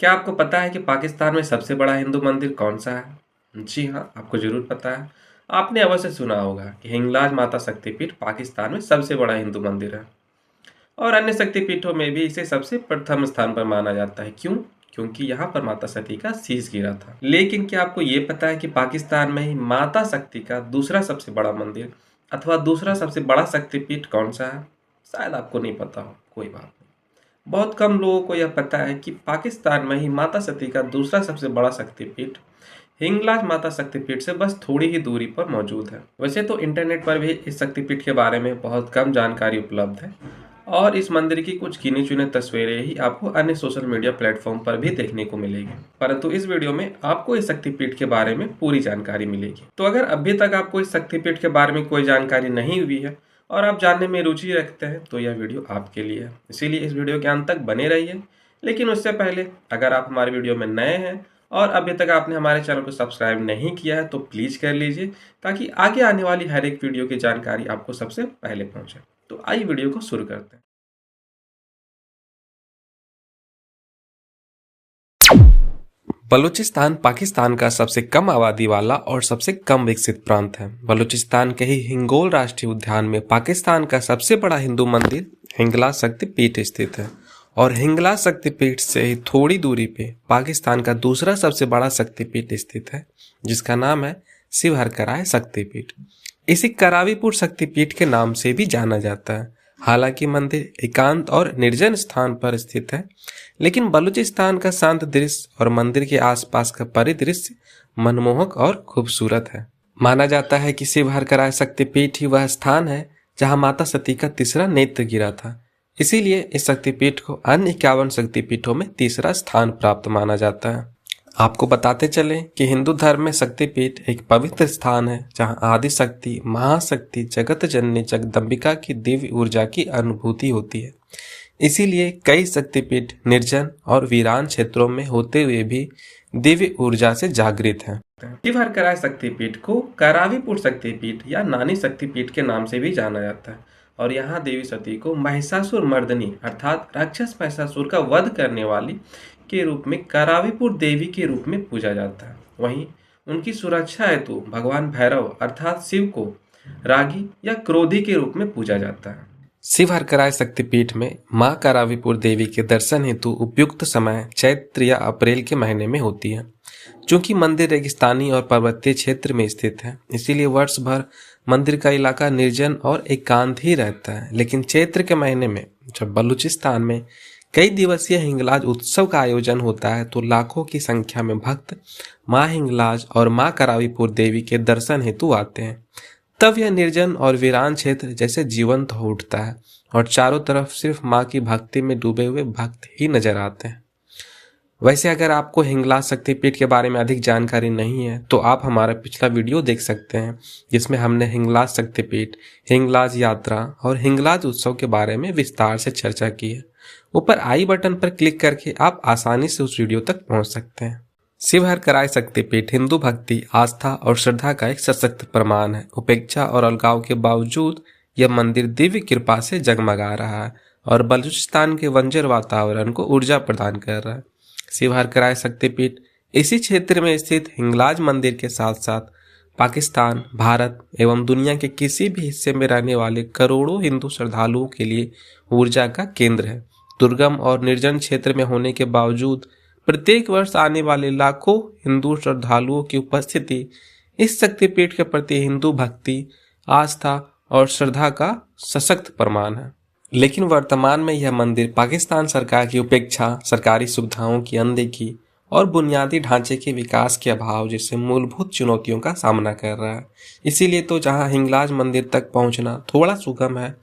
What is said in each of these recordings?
क्या आपको पता है कि पाकिस्तान में सबसे बड़ा हिंदू मंदिर कौन सा है? जी हाँ, आपको जरूर पता है। आपने अवश्य सुना होगा कि हिंगलाज माता शक्तिपीठ पाकिस्तान में सबसे बड़ा हिंदू मंदिर है और अन्य शक्तिपीठों में भी इसे सबसे प्रथम स्थान पर माना जाता है। क्यों? क्योंकि यहाँ पर माता सती का शीश गिरा था। लेकिन क्या आपको ये पता है कि पाकिस्तान में ही माता शक्ति का दूसरा सबसे बड़ा मंदिर अथवा दूसरा सबसे बड़ा शक्तिपीठ कौन सा है? शायद आपको नहीं पता हो, कोई बात नहीं। बहुत कम लोगों को यह पता है कि पाकिस्तान में ही माता सती का दूसरा सबसे बड़ा शक्तिपीठ हिंगलाज माता शक्तिपीठ से बस थोड़ी ही दूरी पर मौजूद है। वैसे तो इंटरनेट पर भी इस शक्तिपीठ के बारे में बहुत कम जानकारी उपलब्ध है और इस मंदिर की कुछ गिनी चुनी तस्वीरें ही आपको अन्य सोशल मीडिया प्लेटफॉर्म पर भी देखने को मिलेगी, परंतु इस वीडियो में आपको इस शक्तिपीठ के बारे में पूरी जानकारी मिलेगी। तो अगर अभी तक आपको इस शक्तिपीठ के बारे में कोई जानकारी नहीं हुई है और आप जानने में रुचि रखते हैं तो यह वीडियो आपके लिए है, इसीलिए इस वीडियो के अंत तक बने रहिए। लेकिन उससे पहले अगर आप हमारे वीडियो में नए हैं और अभी तक आपने हमारे चैनल को सब्सक्राइब नहीं किया है तो प्लीज़ कर लीजिए, ताकि आगे आने वाली हर एक वीडियो की जानकारी आपको सबसे पहले पहुंचे। तो आइए वीडियो को शुरू करते हैं। बलूचिस्तान पाकिस्तान का सबसे कम आबादी वाला और सबसे कम विकसित प्रांत है। बलूचिस्तान के ही हिंगोल राष्ट्रीय उद्यान में पाकिस्तान का सबसे बड़ा हिंदू मंदिर हिंगलाज शक्तिपीठ स्थित है और हिंगलाज शक्तिपीठ से ही थोड़ी दूरी पे पाकिस्तान का दूसरा सबसे बड़ा शक्तिपीठ स्थित है, जिसका नाम है शिव हरकराय शक्तिपीठ। इसे करावीपुर शक्तिपीठ के नाम से भी जाना जाता है। हालांकि मंदिर एकांत और निर्जन स्थान पर स्थित है, लेकिन बलूचिस्तान का शांत दृश्य और मंदिर के आसपास का परिदृश्य मनमोहक और खूबसूरत है। माना जाता है कि शिव हरकराय शक्तिपीठ ही वह स्थान है जहां माता सती का तीसरा नेत्र गिरा था। इसीलिए इस शक्तिपीठ को अन्य 51 शक्तिपीठों में तीसरा स्थान प्राप्त माना जाता है। आपको बताते चले कि हिंदू धर्म में शक्तिपीठ एक पवित्र स्थान है जहां आदि शक्ति, महाशक्ति, जगत जननी जगदम्बिका की दिव्य ऊर्जा की अनुभूति होती है। इसीलिए कई शक्तिपीठ निर्जन और वीरान क्षेत्रों में होते हुए भी दिव्य ऊर्जा से जागृत हैं। शिव हरकराय शक्तिपीठ को करावीपुर शक्तिपीठ या नानी शक्तिपीठ के नाम से भी जाना जाता है और यहाँ देवी सती को महिषासुर मर्दनी अर्थात राक्षस महिषासुर का वध करने वाली के रूप में करावीपुर देवी के रूप में पूजा जाता है। वहीं उनकी सुरक्षा हेतु भगवान भैरव अर्थात शिव को रागी या क्रोधी के रूप में पूजा जाता है। शिव हरकराय शक्तिपीठ में मां करावीपुर देवी के दर्शन हेतु उपयुक्त समय चैत्र या अप्रैल के महीने में होती है। चूंकि मंदिर रेगिस्तानी और पर्वतीय क्षेत्र में स्थित है, इसीलिए वर्ष भर मंदिर का इलाका निर्जन और एकांत ही रहता है। लेकिन चैत्र के महीने में जब बलूचिस्तान में कई दिवसीय हिंगलाज उत्सव का आयोजन होता है तो लाखों की संख्या में भक्त मां हिंगलाज और मां करावीपुर देवी के दर्शन हेतु आते हैं। तब यह निर्जन और वीरान क्षेत्र जैसे जीवंत हो उठता है और चारों तरफ सिर्फ मां की भक्ति में डूबे हुए भक्त ही नजर आते हैं। वैसे अगर आपको हिंगलाज शक्तिपीठ के बारे में अधिक जानकारी नहीं है तो आप हमारा पिछला वीडियो देख सकते हैं, जिसमें हमने हिंगलाज शक्तिपीठ, हिंगलाज यात्रा और हिंगलाज उत्सव के बारे में विस्तार से चर्चा की है। ऊपर आई बटन पर क्लिक करके आप आसानी से उस वीडियो तक पहुंच सकते हैं। शिव हरकराय शक्तिपीठ हिंदू भक्ति, आस्था और श्रद्धा का एक सशक्त प्रमाण है। उपेक्षा और अलगाव के बावजूद यह मंदिर दिव्य कृपा से जगमगा रहा है और बलूचिस्तान के बंजर वातावरण को ऊर्जा प्रदान कर रहा है। शिव हरकराय शक्तिपीठ इसी क्षेत्र में स्थित हिंगलाज मंदिर के साथ साथ पाकिस्तान, भारत एवं दुनिया के किसी भी हिस्से में रहने वाले करोड़ों हिंदू श्रद्धालुओं के लिए ऊर्जा का केंद्र है। दुर्गम और निर्जन क्षेत्र में होने के बावजूद प्रत्येक वर्ष आने वाले लाखों हिंदू श्रद्धालुओं की उपस्थिति इस शक्तिपीठ के प्रति हिंदू भक्ति, आस्था और श्रद्धा का सशक्त प्रमाण है। लेकिन वर्तमान में यह मंदिर पाकिस्तान सरकार की उपेक्षा, सरकारी सुविधाओं की अनदेखी और बुनियादी ढांचे के विकास के अभाव जैसे मूलभूत चुनौतियों का सामना कर रहा है। इसीलिए तो जहां हिंगलाज मंदिर तक पहुंचना थोड़ा सुगम है,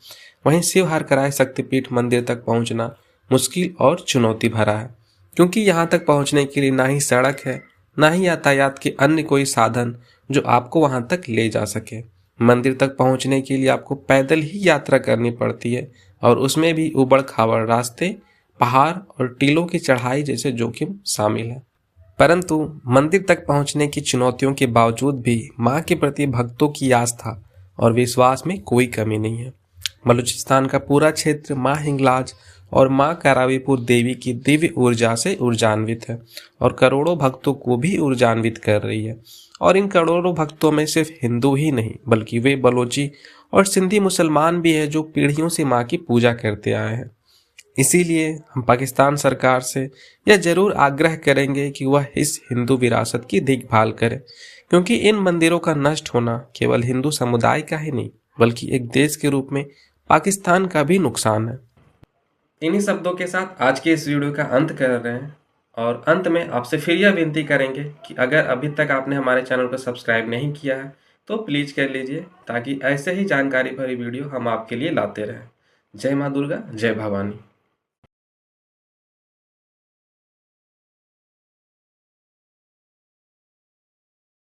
वहीं शिव हरकराय शक्तिपीठ मंदिर तक पहुंचना मुश्किल और चुनौती भरा है, क्योंकि यहाँ तक पहुँचने के लिए ना ही सड़क है, ना ही यातायात के अन्य कोई साधन जो आपको वहाँ तक ले जा सके। मंदिर तक पहुँचने के लिए आपको पैदल ही यात्रा करनी पड़ती है और उसमें भी उबड़ खाबड़ रास्ते, पहाड़ और टीलों की चढ़ाई जैसे जोखिम शामिल है। परंतु मंदिर तक पहुँचने की चुनौतियों के बावजूद भी माँ के प्रति भक्तों की आस्था और विश्वास में कोई कमी नहीं है। बलूचिस्तान का पूरा क्षेत्र माँ हिंगलाज और माँ करावीपुर देवी की दिव्य ऊर्जा से ऊर्जान्वित है और करोड़ों भक्तों को भी ऊर्जान्वित कर रही है। और इन करोड़ों भक्तों में सिर्फ हिंदू ही नहीं बल्कि वे बलोची और सिंधी मुसलमान भी हैं जो पीढ़ियों से माँ की पूजा करते आए हैं। इसीलिए हम पाकिस्तान सरकार से यह जरूर आग्रह करेंगे कि वह इस हिंदू विरासत की देखभाल करे, क्योंकि इन मंदिरों का नष्ट होना केवल हिंदू समुदाय का ही नहीं बल्कि एक देश के रूप में पाकिस्तान का भी नुकसान है। इन्हीं शब्दों के साथ आज के इस वीडियो का अंत कर रहे हैं और अंत में आपसे फिर यह विनती करेंगे कि अगर अभी तक आपने हमारे चैनल को सब्सक्राइब नहीं किया है तो प्लीज़ कर लीजिए, ताकि ऐसे ही जानकारी भरी वीडियो हम आपके लिए लाते रहें। जय माँ दुर्गा, जय भवानी।